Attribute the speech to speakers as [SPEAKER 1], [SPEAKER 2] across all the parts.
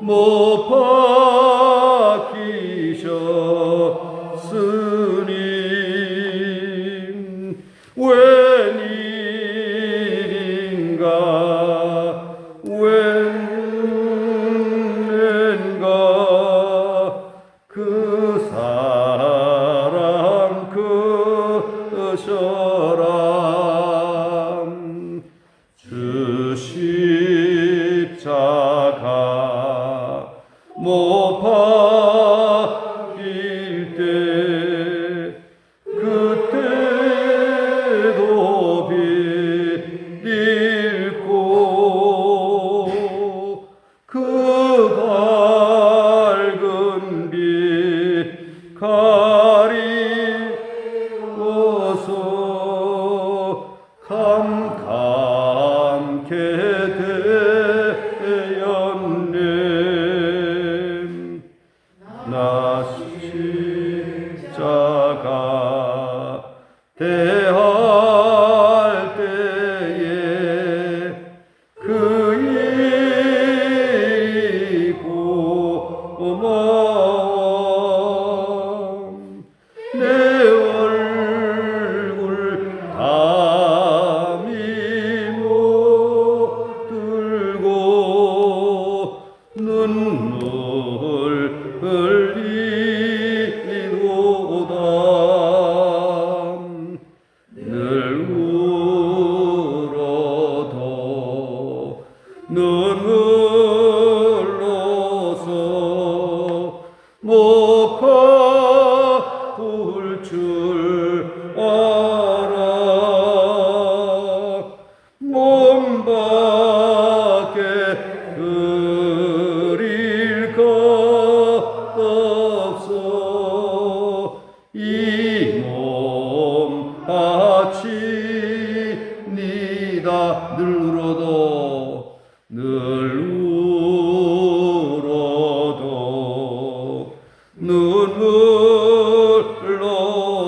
[SPEAKER 1] 못 박히셨으니 웬일인가 웬일인가 그 사랑 크셔라 주 십자가 못 박힐 때 그때도 빌고 그 밝은 빛 가리워서 감감케 되었네 나 십자가 대할 때에 그 일이 고마워 내 얼굴 감히 못 들고 눈물 흘리도다 늘 울어도 눈물로서 못 갚을 줄 알아 몸 밖에 그릴 것 없어 이 몸 바칩니다 늘 울어도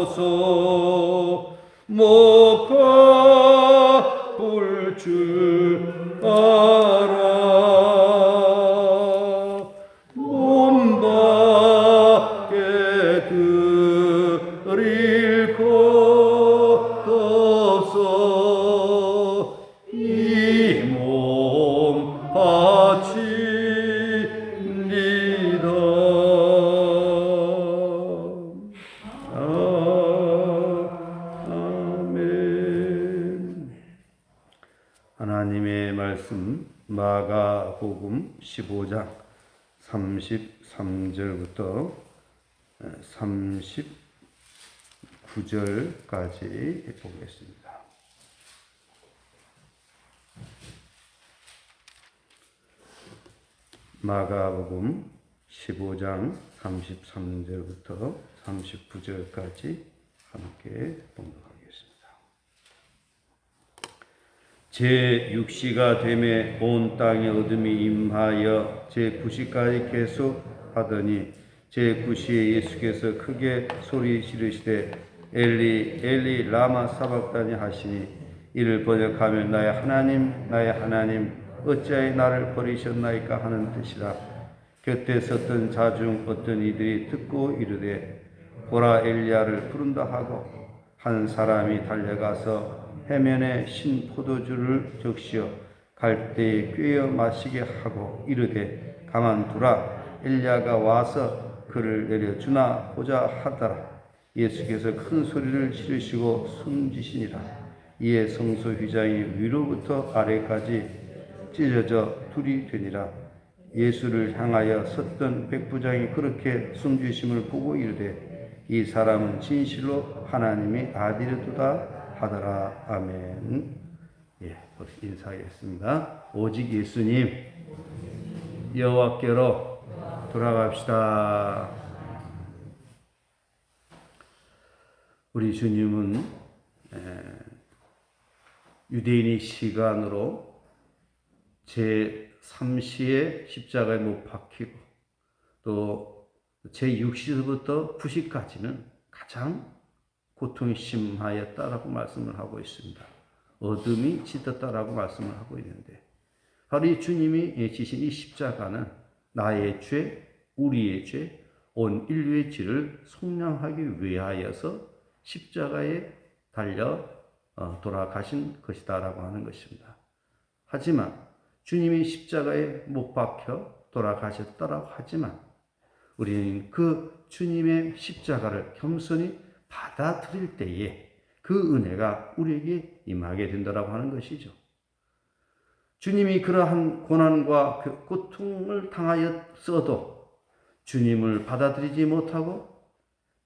[SPEAKER 1] 눈물로서 못 갚을 줄 알아 몸 밖에 드릴 것도 없어 이 몸 바칩니다 아멘 하나님의 말씀 마가복음 15장 33절부터 39절까지 보겠습니다. 마가복음 15장 33절부터 39절까지 함께 봉독하겠습니다. 제6시가 되매 온 땅에 어둠이 임하여 제9시까지 계속하더니 제9시에 예수께서 크게 소리 지르시되 엘리 엘리 라마 사박다니 하시니 이를 번역하면 나의 하나님 어찌하여 나를 버리셨나이까 하는 뜻이라. 곁에 섰던 자 중 어떤 이들이 듣고 이르되 보라 엘리야를 부른다 하고 한 사람이 달려가서 해면에 신 포도주를 적시어 갈대에 꿰어 마시게 하고 이르되 가만두라 엘리야가 와서 그를 내려주나 보자 하더라. 예수께서 큰 소리를 지르시고 숨지시니라. 이에 성소 휘장이 위로부터 아래까지 찢어져 둘이 되니라. 예수를 향하여 섰던 백부장이 그렇게 숨지심을 보고 이르되 이 사람은 진실로 하나님의 아들이도다 하더라. 아멘. 예, 인사하겠습니다. 오직 예수님 여호와께로 돌아갑시다. 우리 주님은 유대인의 시간으로 제3시에 십자가에 못 박히고 또 제6시부터 9시까지는 가장 고통이 심하였다라고 말씀을 하고 있습니다. 어둠이 짙었다라고 말씀을 하고 있는데 바로 이 주님이 지신 이 십자가는 나의 죄, 우리의 죄, 온 인류의 죄를 속량하기 위하여서 십자가에 달려 돌아가신 것이다라고 하는 것입니다. 하지만 주님이 십자가에 못 박혀 돌아가셨다라고 하지만 우리는 그 주님의 십자가를 겸손히 받아들일 때에 그 은혜가 우리에게 임하게 된다라고 하는 것이죠. 주님이 그러한 고난과 그 고통을 당하였어도 주님을 받아들이지 못하고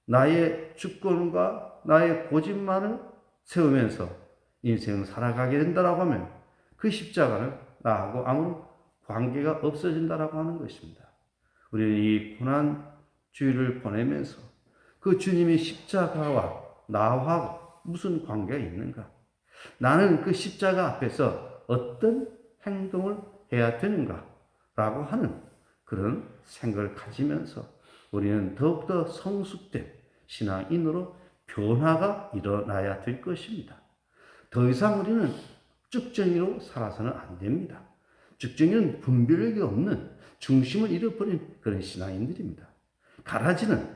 [SPEAKER 1] 나의 주권과 나의 고집만을 세우면서 인생을 살아가게 된다라고 하면 그 십자가는 나하고 아무 관계가 없어진다라고 하는 것입니다. 우리는 이 고난주의를 보내면서 그 주님의 십자가와 나와 무슨 관계가 있는가? 나는 그 십자가 앞에서 어떤 행동을 해야 되는가? 라고 하는 그런 생각을 가지면서 우리는 더욱더 성숙된 신앙인으로 변화가 일어나야 될 것입니다. 더 이상 우리는 쭉정이로 살아서는 안 됩니다. 쭉정이는 분별력이 없는 중심을 잃어버린 그런 신앙인들입니다. 가라지는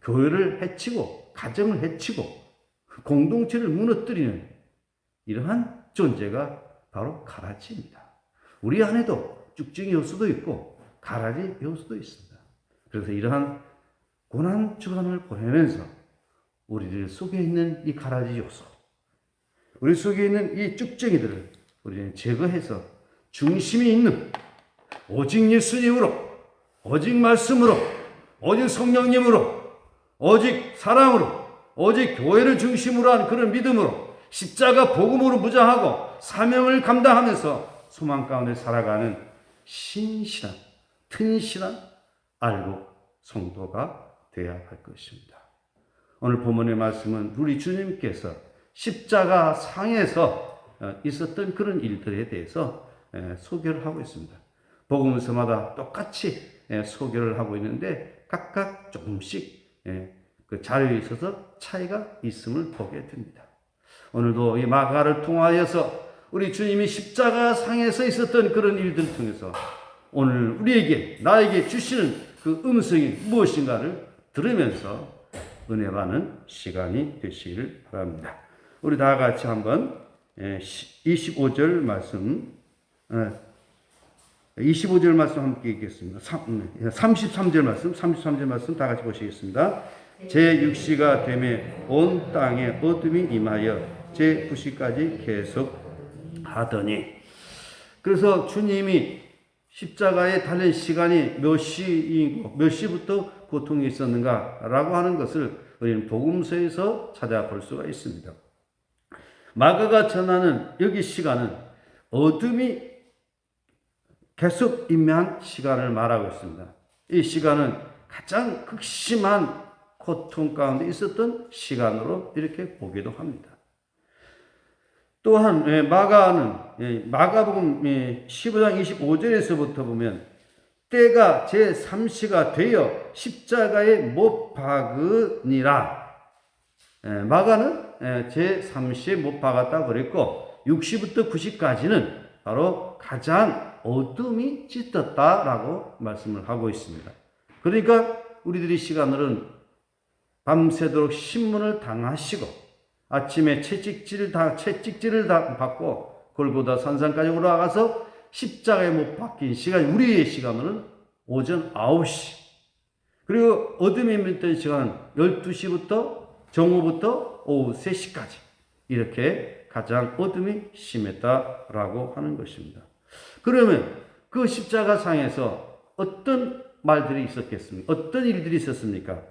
[SPEAKER 1] 교회를 해치고 가정을 해치고 공동체를 무너뜨리는 이러한 존재가 바로 가라지입니다. 우리 안에도 쭉정이 요소도 있고 가라지 요소도 있습니다. 그래서 이러한 고난 주간을 보내면서 우리들 속에 있는 이 가라지 요소, 우리 속에 있는 이 쭉정이들을 우리는 제거해서 중심이 있는 오직 예수님으로, 오직 말씀으로, 오직 성령님으로, 오직 사랑으로, 오직 교회를 중심으로 한 그런 믿음으로 십자가 복음으로 무장하고 사명을 감당하면서 소망 가운데 살아가는 신실한, 튼실한 알고 성도가 되어야 할 것입니다. 오늘 본문의 말씀은 우리 주님께서 십자가 상에서 있었던 그런 일들에 대해서 소개를 하고 있습니다. 복음서마다 똑같이 소개를 하고 있는데 각각 조금씩 그 자료에 있어서 차이가 있음을 보게 됩니다. 오늘도 이 마가를 통하여서 우리 주님이 십자가 상에서 있었던 그런 일들을 통해서 오늘 우리에게 나에게 주시는 그 음성이 무엇인가를 들으면서 은혜 받는 시간이 되시기를 바랍니다. 우리 다 같이 한번 25절 말씀 25절 말씀 함께 읽겠습니다. 33절 말씀 다 같이 보시겠습니다. 제 6시가 되매 온 땅에 어둠이 임하여 제 9시까지 계속 하더니, 그래서 주님이 십자가에 달린 시간이 몇 시부터 고통이 있었는가라고 하는 것을 우리는 복음서에서 찾아볼 수가 있습니다. 마가가 전하는 여기 시간은 어둠이 계속 임한 시간을 말하고 있습니다. 이 시간은 가장 극심한 고통 가운데 있었던 시간으로 이렇게 보기도 합니다. 또한 마가복음 15장 25절에서부터 보면 때가 제3시가 되어 십자가에 못 박으니라. 마가는 제3시에 못 박았다고 그랬고 6시부터 9시까지는 바로 가장 어둠이 짙었다라고 말씀을 하고 있습니다. 그러니까 우리들이 시간으로는 밤새도록 신문을 당하시고 아침에 채찍질을 받고 골고다 산상까지 올라가서 십자가에 못 박힌 시간, 우리의 시간으로는 오전 9시, 그리고 어둠이 있던 시간은 12시부터 정오부터 오후 3시까지 이렇게 가장 어둠이 심했다라고 하는 것입니다. 그러면 그 십자가 상에서 어떤 말들이 있었겠습니까? 어떤 일들이 있었습니까?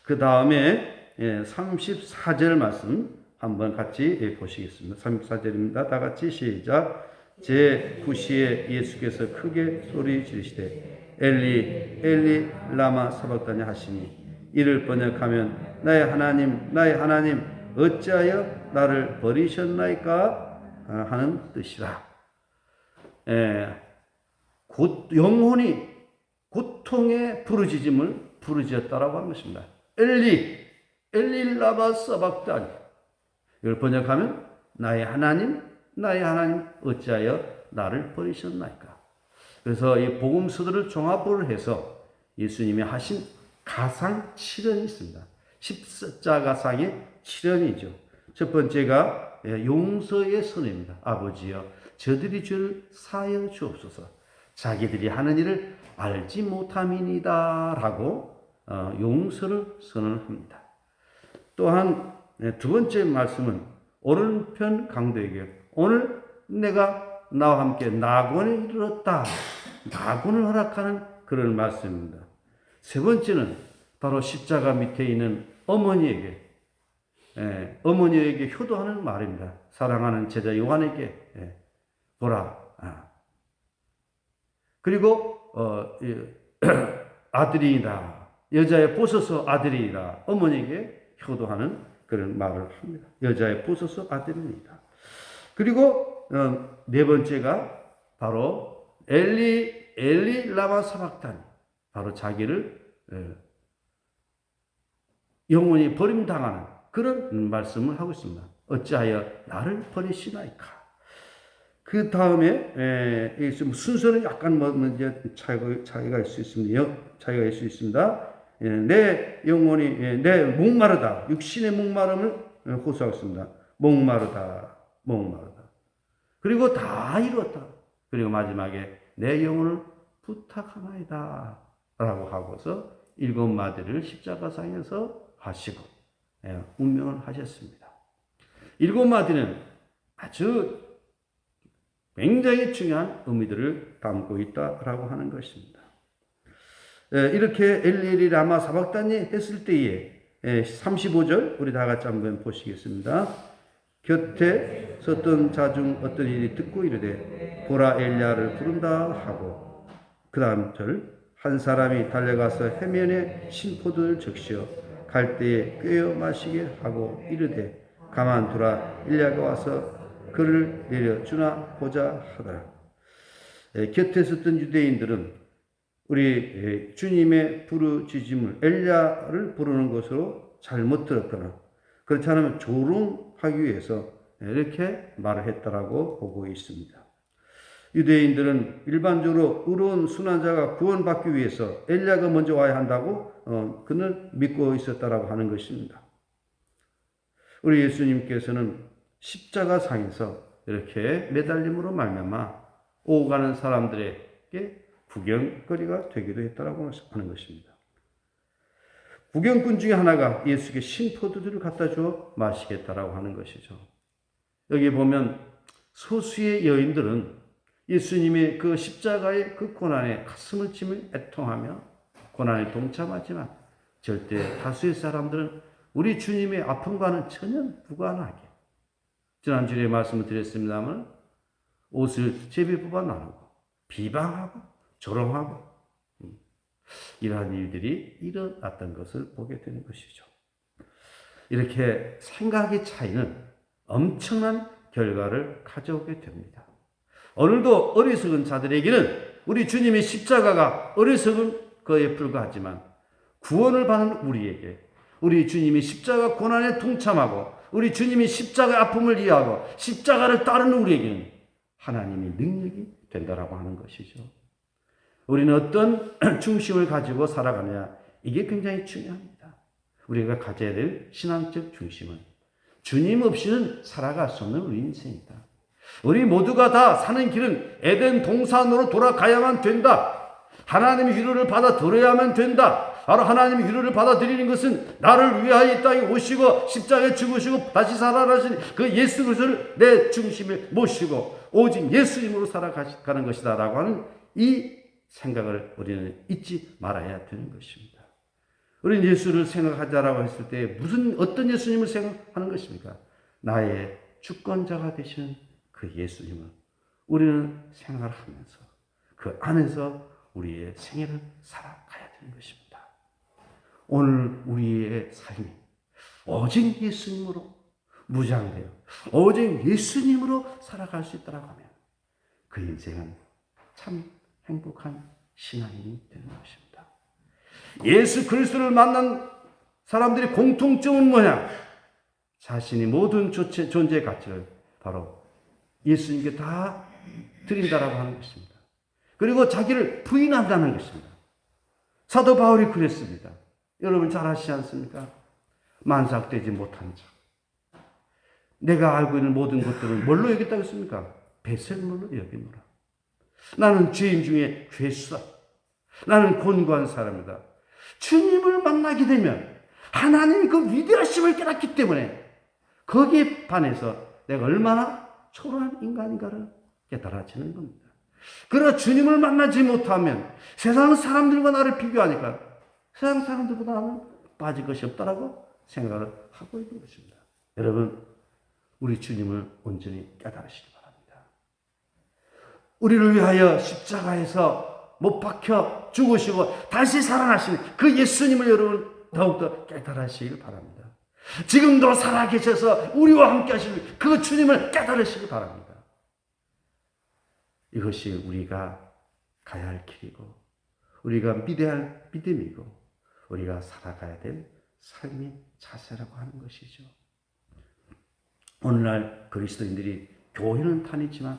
[SPEAKER 1] 그 다음에 34절 말씀 한번 같이 보시겠습니다. 34절입니다. 다 같이 시작. 제 9시에 예수께서 크게 소리 지르시되 엘리 엘리 라마 사박다니 하시니, 이를 번역하면 나의 하나님 어찌하여 나를 버리셨나이까 하는 뜻이라. 영혼이 고통의 부르짖었다라고 하는 것입니다. 엘리 라마 사박다니, 이걸 번역하면 나의 하나님 어찌하여 나를 버리셨나이까. 그래서 이 복음서들을 종합을 해서 예수님이 하신 가상 7연이 있습니다. 십자가상의 7연이죠. 첫 번째가 용서의 선언입니다. 아버지여, 저들이 죄를 사하여 주옵소서. 자기들이 하는 일을 알지 못함이니이다 라고 용서를 선언합니다. 또한 두 번째 말씀은 오른편 강도에게 오늘 내가 나와 함께 낙원에 이르렀다. 낙원을 허락하는 그런 말씀입니다. 세 번째는 바로 십자가 밑에 있는 어머니에게 효도하는 말입니다. 사랑하는 제자 요한에게 보라. 그리고 아들이다. 여자의 보소서 아들이다. 어머니에게 효도하는 그런 말을 합니다. 여자의 보소서 아들이다. 그리고 네 번째가 바로 엘리 라마 사박단. 바로 자기를 영원히 버림당하는 그런 말씀을 하고 있습니다. 어찌하여 나를 버리시나이까. 그 다음에 순서는 약간 이제 차이가 있을 수 있습니다. 차이가 있을 수 있습니다. 내 영혼이 내 목마르다. 육신의 목마름을 호소하고 있습니다. 목마르다. 그리고 다 이루었다. 그리고 마지막에 내 영혼을 부탁하나이다. 라고 하고서 7마디를 십자가상에서 하시고 운명을 하셨습니다. 7마디는 아주 굉장히 중요한 의미들을 담고 있다라고 하는 것입니다. 이렇게 엘리 라마 사박단이 했을 때에 35절 우리 다 같이 한번 보시겠습니다. 곁에 섰던 자 중 어떤 일이 듣고 이르되 보라 엘리야를 부른다 하고 그 다음 절 한 사람이 달려가서 해면에 신포도를 적시어 갈대에 꿰어 마시게 하고 이르되 가만두라 엘리야가 와서 그를 내려주나 보자 하더라. 곁에 섰던 유대인들은 우리 주님의 부르짖음을 엘리야를 부르는 것으로 잘못 들었거나 그렇지 않으면 조롱하기 위해서 이렇게 말을 했다라고 보고 있습니다. 유대인들은 일반적으로 의로운 순환자가 구원받기 위해서 엘리야가 먼저 와야 한다고 그는 믿고 있었다라고 하는 것입니다. 우리 예수님께서는 십자가상에서 이렇게 매달림으로 말미암아 오고 가는 사람들에게 구경거리가 되기도 했다라고 하는 것입니다. 구경꾼 중에 하나가 예수께 신포도주를 갖다 주어 마시겠다라고 하는 것이죠. 여기 보면 소수의 여인들은 예수님의 그 십자가의 그 고난에 가슴을 치며 애통하며 고난에 동참하지만 절대 다수의 사람들은 우리 주님의 아픔과는 전혀 무관하게 지난주에 말씀을 드렸습니다만 옷을 제비 뽑아 나누고 비방하고 조롱하고 이러한 일들이 일어났던 것을 보게 되는 것이죠. 이렇게 생각의 차이는 엄청난 결과를 가져오게 됩니다. 오늘도 어리석은 자들에게는 우리 주님의 십자가가 어리석은 거에 불과하지만 구원을 받는 우리에게 우리 주님이 십자가 고난에 동참하고 우리 주님이 십자가의 아픔을 이해하고 십자가를 따르는 우리에게는 하나님의 능력이 된다라고 하는 것이죠. 우리는 어떤 중심을 가지고 살아가느냐 이게 굉장히 중요합니다. 우리가 가져야 될 신앙적 중심은 주님 없이는 살아갈 수 없는 우리 인생이다. 우리 모두가 다 사는 길은 에덴 동산으로 돌아가야만 된다. 하나님의 위로를 받아들여야만 된다. 바로 하나님의 위로를 받아들이는 것은 나를 위하여 이 땅에 오시고 십자가에 죽으시고 다시 살아나신 그 예수 그리스도를 내 중심에 모시고 오직 예수님으로 살아가는 것이다 라고 하는 이 생각을 우리는 잊지 말아야 되는 것입니다. 우리는 예수를 생각하자라고 했을 때 어떤 예수님을 생각하는 것입니까? 나의 주권자가 되시는 그 예수님을 우리는 생각을 하면서 그 안에서 우리의 생애를 살아가야 되는 것입니다. 오늘 우리의 삶이 오직 예수님으로 무장되어 오직 예수님으로 살아갈 수 있다고 하면 그 인생은 참 행복한 신앙인이 되는 것입니다. 예수 그리스도를 만난 사람들의 공통점은 뭐냐? 자신이 모든 존재의 가치를 바로 예수님께 다 드린다라고 하는 것입니다. 그리고 자기를 부인한다는 것입니다. 사도 바울이 그랬습니다. 여러분 잘 아시지 않습니까? 만삭되지 못한 자. 내가 알고 있는 모든 것들을 뭘로 여겼다고 했습니까? 배설물로 여기노라. 나는 죄인 중에 죄수다. 나는 곤고한 사람이다. 주님을 만나게 되면 하나님의 그 위대하심을 깨닫기 때문에 거기에 반해서 내가 얼마나 초라한 인간인가를 깨달아지는 겁니다. 그러나 주님을 만나지 못하면 세상 사람들과 나를 비교하니까 세상 사람들보다 나는 빠질 것이 없다라고 생각을 하고 있는 것입니다. 여러분, 우리 주님을 온전히 깨달으시기 바랍니다. 우리를 위하여 십자가에서 못 박혀 죽으시고 다시 살아나신 그 예수님을 여러분 더욱더 깨달으시길 바랍니다. 지금도 살아계셔서 우리와 함께 하실 그 주님을 깨달으시기 바랍니다. 이것이 우리가 가야 할 길이고 우리가 믿어야 할 믿음이고 우리가 살아가야 될 삶의 자세라고 하는 것이죠. 오늘날 그리스도인들이 교회는 다니지만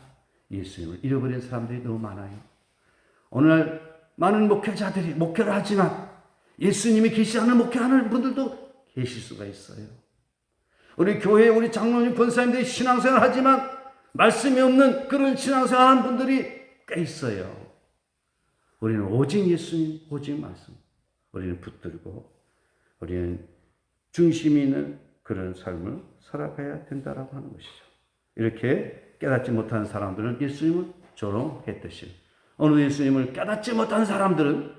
[SPEAKER 1] 예수님을 잃어버린 사람들이 너무 많아요. 오늘날 많은 목회자들이 목회를 하지만 예수님이 계시지 않은 목회하는 분들도 계실 수가 있어요. 우리 교회에 우리 장로님, 권사님들이 신앙생활을 하지만 말씀이 없는 그런 신앙생활하는 분들이 꽤 있어요. 우리는 오직 예수님, 오직 말씀. 우리는 붙들고 우리는 중심이 있는 그런 삶을 살아가야 된다라고 하는 것이죠. 이렇게 깨닫지 못한 사람들은 예수님을 조롱했듯이 오늘 예수님을 깨닫지 못한 사람들은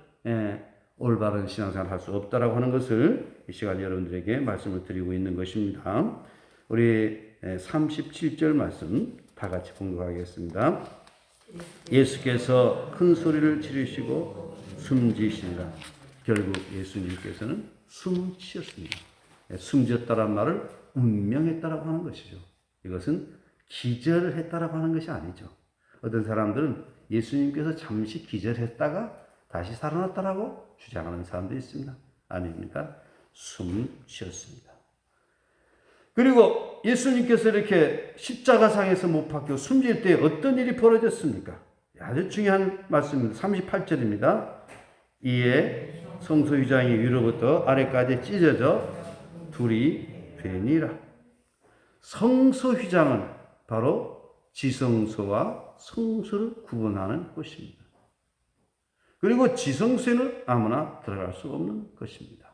[SPEAKER 1] 올바른 신앙생활을 할 수 없다라고 하는 것을 이 시간 여러분들에게 말씀을 드리고 있는 것입니다. 우리 37절 말씀 다 같이 공부하겠습니다. 예수께서 큰 소리를 지르시고 숨지시니라. 결국 예수님께서는 숨을 쉬었습니다. 숨졌다란 말을 운명했다라고 하는 것이죠. 이것은 기절을 했다라고 하는 것이 아니죠. 어떤 사람들은 예수님께서 잠시 기절했다가 다시 살아났다라고 주장하는 사람도 있습니다. 아닙니까? 숨을 쉬었습니다. 그리고 예수님께서 이렇게 십자가상에서 못 박혀 숨질 때 어떤 일이 벌어졌습니까? 아주 중요한 말씀입니다. 38절입니다. 이에 성소휘장이 위로부터 아래까지 찢어져 둘이 되니라. 성소휘장은 바로 지성소와 성소를 구분하는 곳입니다. 그리고 지성소에는 아무나 들어갈 수 없는 것입니다.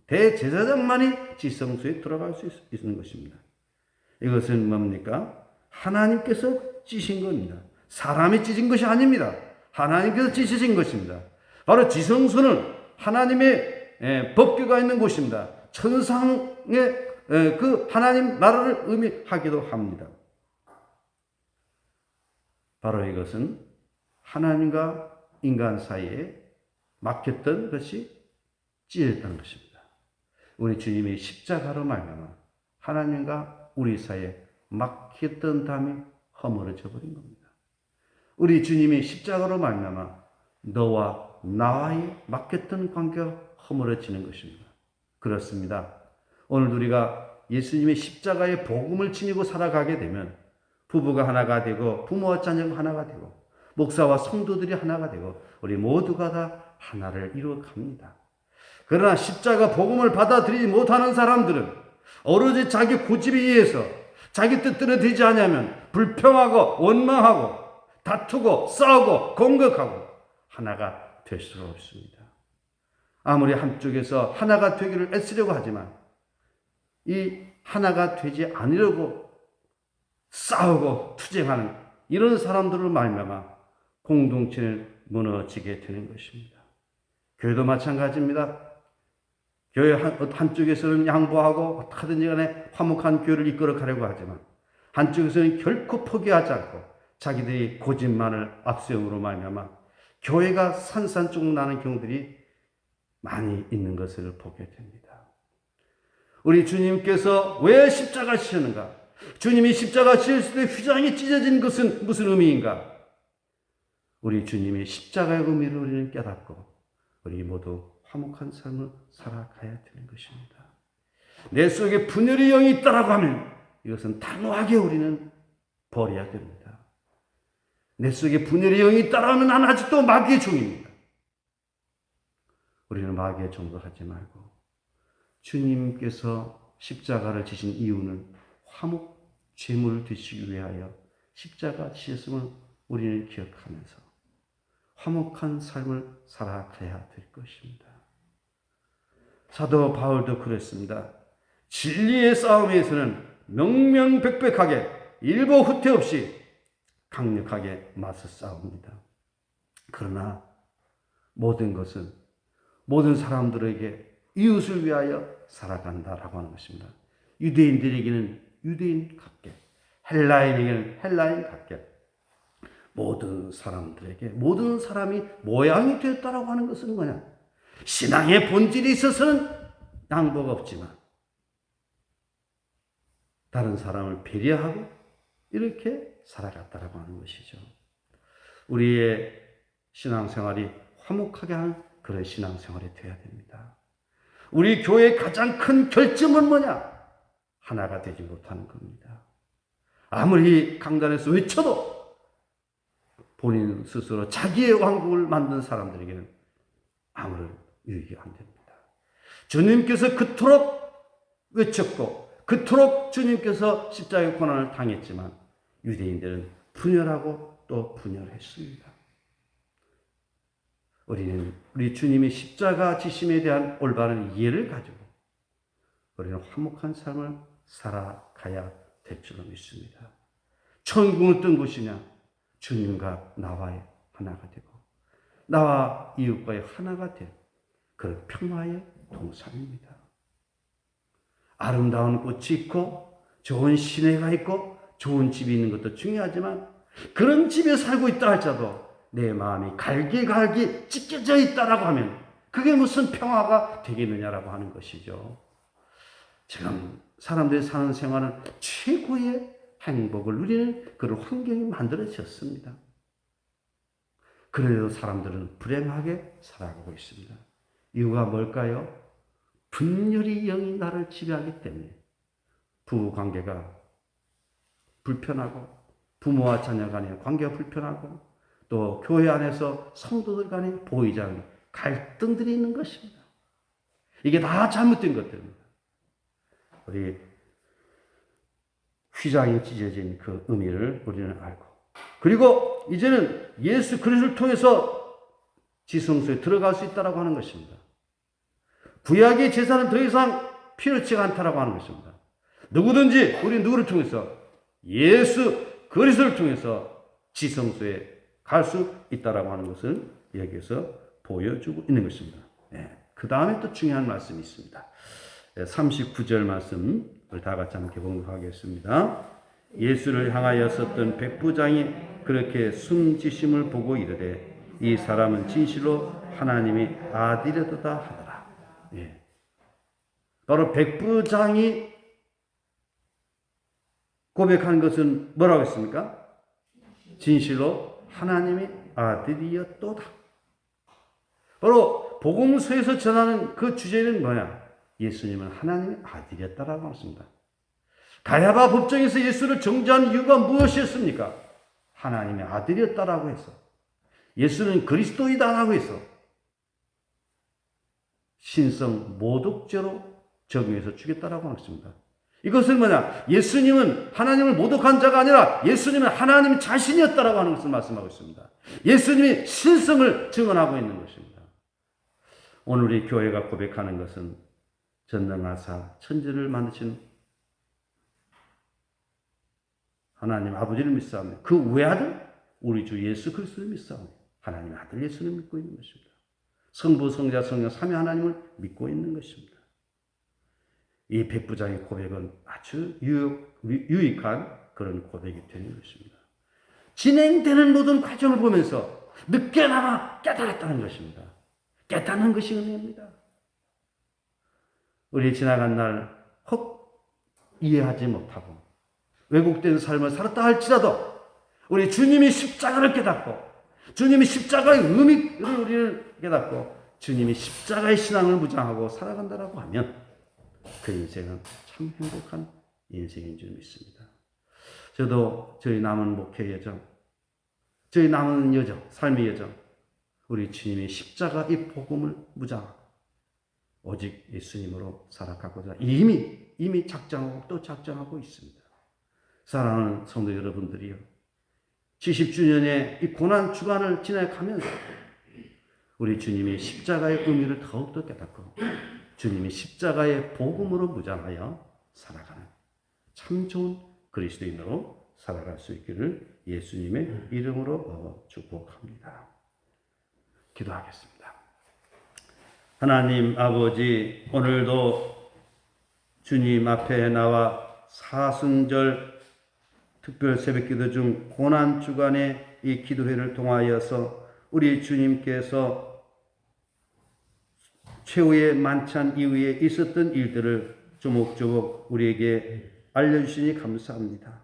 [SPEAKER 1] 대제사장만이 지성소에 들어갈 수 있는 것입니다. 이것은 뭡니까? 하나님께서 찢으신 겁니다. 사람이 찢은 것이 아닙니다. 하나님께서 찢으신 것입니다. 바로 지성소는 하나님의 법궤가 있는 곳입니다. 천상의 그 하나님 나라를 의미하기도 합니다. 바로 이것은 하나님과 인간 사이에 막혔던 것이 찢어졌다는 것입니다. 우리 주님이 십자가로 말미암아 하나님과 우리 사이에 막혔던 담이 허물어져 버린 겁니다. 우리 주님이 십자가로 말미암아 너와 나와의 막혔던 관계가 허물어지는 것입니다. 그렇습니다. 오늘 우리가 예수님의 십자가의 복음을 지니고 살아가게 되면 부부가 하나가 되고 부모와 자녀가 하나가 되고 목사와 성도들이 하나가 되고 우리 모두가 다 하나를 이루어갑니다. 그러나 십자가 복음을 받아들이지 못하는 사람들은 오로지 자기 고집에 의해서 자기 뜻대로 되지 않으면 불평하고 원망하고 다투고 싸우고 공격하고 하나가 될 수가 없습니다. 아무리 한쪽에서 하나가 되기를 애쓰려고 하지만 이 하나가 되지 않으려고 싸우고 투쟁하는 이런 사람들을 말미암아 공동체는 무너지게 되는 것입니다. 교회도 마찬가지입니다. 교회 한쪽에서는 양보하고 어떻게든지 간에 화목한 교회를 이끌어 가려고 하지만 한쪽에서는 결코 포기하지 않고 자기들이 고집만을 앞세움으로 말미암아 교회가 산산조각 나는 경우들이 많이 있는 것을 보게 됩니다. 우리 주님께서 왜 십자가 지셨는가? 주님이 십자가 지셨을 때 휘장이 찢어진 것은 무슨 의미인가? 우리 주님이 십자가의 의미를 우리는 깨닫고 우리 모두 화목한 삶을 살아가야 되는 것입니다. 내 속에 분열의 영이 있다라고 하면 이것은 단호하게 우리는 버려야 됩니다. 내 속에 분열의 영이 있다라면 나는 아직도 마귀의 종입니다. 우리는 마귀의 종도 하지 말고 주님께서 십자가를 지신 이유는 화목 죄물을 드시기 위하여 십자가 지셨음을 우리는 기억하면서 화목한 삶을 살아가야 될 것입니다. 사도 바울도 그랬습니다. 진리의 싸움에서는 명명백백하게 일보 후퇴 없이 강력하게 맞서 싸웁니다. 그러나 모든 것은 모든 사람들에게 이웃을 위하여 살아간다라고 하는 것입니다. 유대인들에게는 유대인답게, 헬라인에게는 헬라인답게, 모든 사람들에게 모든 사람이 모양이 되었다라고 하는 것은 뭐냐? 신앙의 본질에 있어서는 양보가 없지만 다른 사람을 배려하고 이렇게 살아갔다라고 하는 것이죠. 우리의 신앙생활이 화목하게 하는 그런 신앙생활이 되어야 됩니다. 우리 교회의 가장 큰 결점은 뭐냐? 하나가 되지 못하는 겁니다. 아무리 강단에서 외쳐도 본인 스스로 자기의 왕국을 만든 사람들에게는 아무런 유익이 안 됩니다. 주님께서 그토록 외쳤고 그토록 주님께서 십자가의 고난을 당했지만 유대인들은 분열하고 또 분열했습니다. 우리는 우리 주님의 십자가 지심에 대한 올바른 이해를 가지고 우리는 화목한 삶을 살아가야 될 줄로 믿습니다. 천국은 어떤 곳이냐? 주님과 나와의 하나가 되고 나와 이웃과의 하나가 된 그런 평화의 동산입니다. 아름다운 꽃이 있고 좋은 시내가 있고 좋은 집이 있는 것도 중요하지만 그런 집에 살고 있다 할지라도 내 마음이 갈기갈기 찢겨져 있다라고 하면 그게 무슨 평화가 되겠느냐라고 하는 것이죠. 지금 사람들이 사는 생활은 최고의 행복을 누리는 그런 환경이 만들어졌습니다. 그래도 사람들은 불행하게 살아가고 있습니다. 이유가 뭘까요? 분열의 영이 나를 지배하기 때문에 부부관계가 불편하고 부모와 자녀 간의 관계가 불편하고 또 교회 안에서 성도들 간의 보이지 않는 갈등들이 있는 것입니다. 이게 다 잘못된 것들입니다. 우리 휘장이 찢어진 그 의미를 우리는 알고 그리고 이제는 예수 그리스도를 통해서 지성소에 들어갈 수 있다고 하는 것입니다. 구약의 제사는 더 이상 필요치가 않다라고 하는 것입니다. 누구든지 우리 누구를 통해서 예수 그리스도를 통해서 지성소에 갈 수 있다라고 하는 것을 여기에서 보여주고 있는 것입니다. 그 다음에 또 중요한 말씀이 있습니다. 39절 말씀 우리 다 같이 함께 봉독하겠습니다. 예수를 향하여 썼던 백부장이 그렇게 숨지심을 보고 이르되 이 사람은 진실로 하나님의 아들이었다 하더라. 바로 백부장이 고백한 것은 뭐라고 했습니까? 진실로 하나님의 아들이었도다. 바로 복음서에서 전하는 그 주제는 뭐냐? 예수님은 하나님의 아들이었다라고 했습니다. 가야바 법정에서 예수를 정죄한 이유가 무엇이었습니까? 하나님의 아들이었다라고 해서 예수는 그리스도이다라고 해서 신성 모독죄로 적용해서 죽였다라고 했습니다. 이것은 뭐냐? 예수님은 하나님을 모독한 자가 아니라 예수님은 하나님 자신이었다라고 하는 것을 말씀하고 있습니다. 예수님이 신성을 증언하고 있는 것입니다. 오늘 우리 교회가 고백하는 것은 전능하사 천지를 만드신 하나님 아버지를 믿사오며 그 외아들 우리 주 예수 그리스도를 믿사오며 하나님의 아들 예수를 믿고 있는 것입니다. 성부 성자 성령 삼위 하나님을 믿고 있는 것입니다. 이 백부장의 고백은 아주 유익한 그런 고백이 되는 것입니다. 진행되는 모든 과정을 보면서 늦게나마 깨달았다는 것입니다. 깨닫는 것이 은혜입니다. 우리 지나간 날 혹 이해하지 못하고 왜곡된 삶을 살았다 할지라도 우리 주님이 십자가를 깨닫고 주님이 십자가의 의미를 우리를 깨닫고 주님이 십자가의 신앙을 무장하고 살아간다라고 하면 그 인생은 참 행복한 인생인 줄 믿습니다. 저도 저희 남은 목회 예정 저희 남은 여정, 삶의 여정, 우리 주님의 십자가 이 복음을 무장 오직 예수님으로 살아가고자 이미 작정하고 또 작정하고 있습니다. 사랑하는 성도 여러분들이요, 70주년의 이 고난 주간을 지나가면서 우리 주님의 십자가의 의미를 더욱더 깨닫고 주님의 십자가의 복음으로 무장하여 살아가는 참 좋은 그리스도인으로 살아갈 수 있기를 예수님의 이름으로 축복합니다. 기도하겠습니다. 하나님 아버지, 오늘도 주님 앞에 나와 사순절 특별 새벽기도 중 고난주간의 이 기도회를 통하여서 우리 주님께서 최후의 만찬 이후에 있었던 일들을 조목조목 우리에게 알려주시니 감사합니다.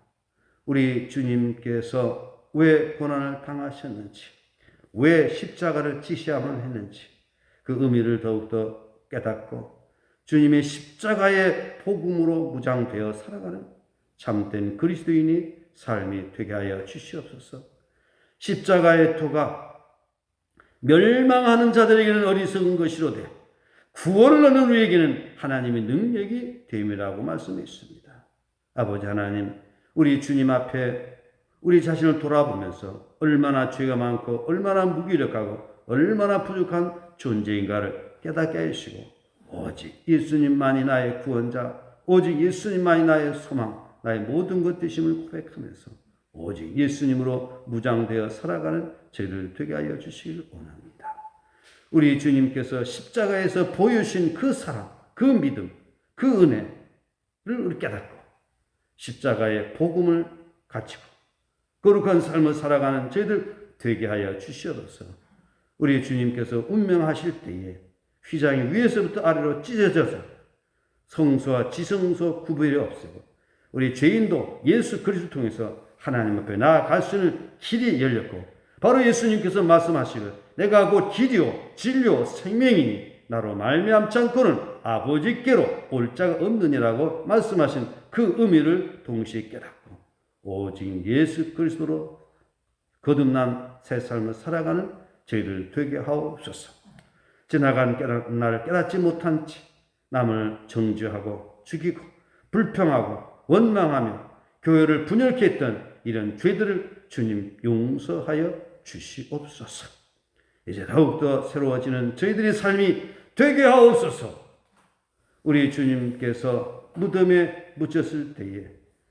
[SPEAKER 1] 우리 주님께서 왜 고난을 당하셨는지, 왜 십자가를 지셔야만 했는지 그 의미를 더욱더 깨닫고 주님의 십자가의 복음으로 무장되어 살아가는 참된 그리스도인이 삶이 되게 하여 주시옵소서. 십자가의 토가 멸망하는 자들에게는 어리석은 것이로되 구원을 얻는 우리에게는 하나님의 능력이 됨이라고 말씀했습니다. 아버지 하나님, 우리 주님 앞에 우리 자신을 돌아보면서 얼마나 죄가 많고 얼마나 무기력하고 얼마나 부족한 존재인가를 깨닫게 하시고 오직 예수님만이 나의 구원자, 오직 예수님만이 나의 소망, 나의 모든 것 되심을 고백하면서 오직 예수님으로 무장되어 살아가는 저희들 되게 하여 주시길 원합니다. 우리 주님께서 십자가에서 보여주신 그 사랑, 그 믿음, 그 은혜를 우리 깨닫고 십자가의 복음을 가지고 거룩한 삶을 살아가는 저희들 되게 하여 주시옵소서. 우리 주님께서 운명하실 때에 휘장이 위에서부터 아래로 찢어져서 성소와 지성소 구별이 없애고 우리 죄인도 예수 그리스도를 통해서 하나님 앞에 나아갈 수 있는 길이 열렸고 바로 예수님께서 말씀하시길 내가 곧 길이요 진리요 생명이니 나로 말미암지 않고는 아버지께로 올 자가 없느니라고 말씀하신 그 의미를 동시에 깨닫고 오직 예수 그리스도로 거듭난 새 삶을 살아가는 저희들 되게 하옵소서. 지나간 날을 깨닫지 못한 채 남을 정죄하고 죽이고 불평하고 원망하며 교회를 분열케 했던 이런 죄들을 주님 용서하여 주시옵소서. 이제 더욱더 새로워지는 저희들의 삶이 되게 하옵소서. 우리 주님께서 무덤에 묻혔을 때에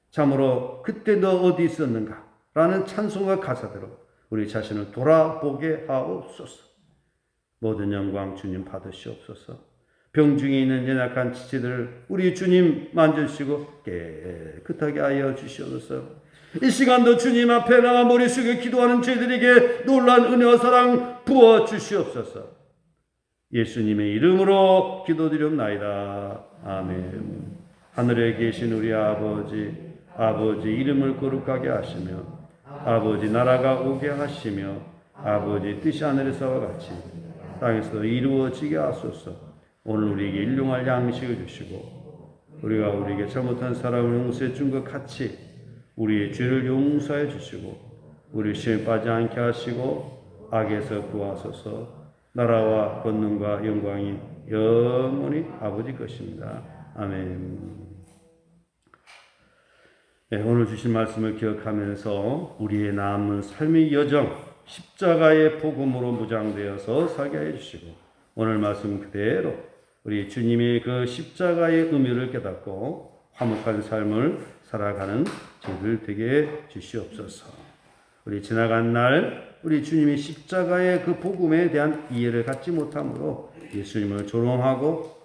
[SPEAKER 1] 참으로 그때 너 어디 있었는가? 라는 찬송과 가사대로 우리 자신을 돌아보게 하옵소서. 모든 영광 주님 받으시옵소서. 병중에 있는 연약한 지체들을 우리 주님 만져주시고 깨끗하게 하여 주시옵소서. 이 시간도 주님 앞에 나와 머리 숙여 기도하는 저희들에게 놀라운 은혜와 사랑 부어 주시옵소서. 예수님의 이름으로 기도드리옵나이다. 아멘. 하늘에 계신 우리 아버지, 아버지 이름을 거룩하게 하시며 아버지 나라가 오게 하시며 아버지 뜻이 하늘에서와 같이 땅에서도 이루어지게 하소서. 오늘 우리에게 일용할 양식을 주시고 우리가 우리에게 잘못한 사람을 용서해 준 것 같이 우리의 죄를 용서해 주시고 우리 시험에 빠지지 않게 하시고 악에서 구하소서. 나라와 권능과 영광이 영원히 아버지 것입니다. 아멘. 네, 오늘 주신 말씀을 기억하면서 우리의 남은 삶의 여정 십자가의 복음으로 무장되어서 살게 해주시고 오늘 말씀 그대로 우리 주님의 그 십자가의 의미를 깨닫고 화목한 삶을 살아가는 저희들 되게 주시옵소서. 우리 지나간 날 우리 주님의 십자가의 그 복음에 대한 이해를 갖지 못함으로 예수님을 조롱하고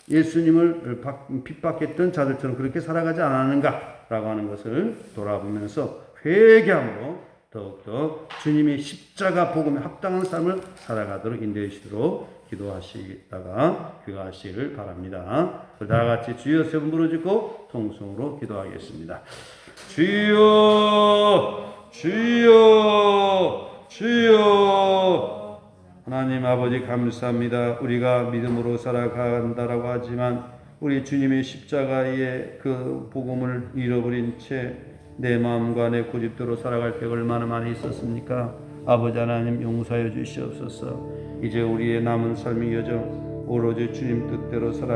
[SPEAKER 1] 예수님을 핍박했던 자들처럼 그렇게 살아가지 않았는가라고 하는 것을 돌아보면서 회개함으로 더욱더 주님의 십자가 복음에 합당한 삶을 살아가도록 인도해 주시도록 기도하시다가 귀가하시기를 바랍니다. 다 같이 주여 세 번 부르짖고 통성으로 기도하겠습니다. 주여 주여 주여. 하나님 아버지 감사합니다. 우리가 믿음으로 살아간다라고 하지만 우리 주님의 십자가의 그 복음을 잃어버린 채 내 마음과 내 고집대로 살아갈 때가 얼마나 많이 있었습니까? 아버지 하나님 용서해 주시옵소서. 이제 우리의 남은 삶의 여정 오로지 주님 뜻대로 살아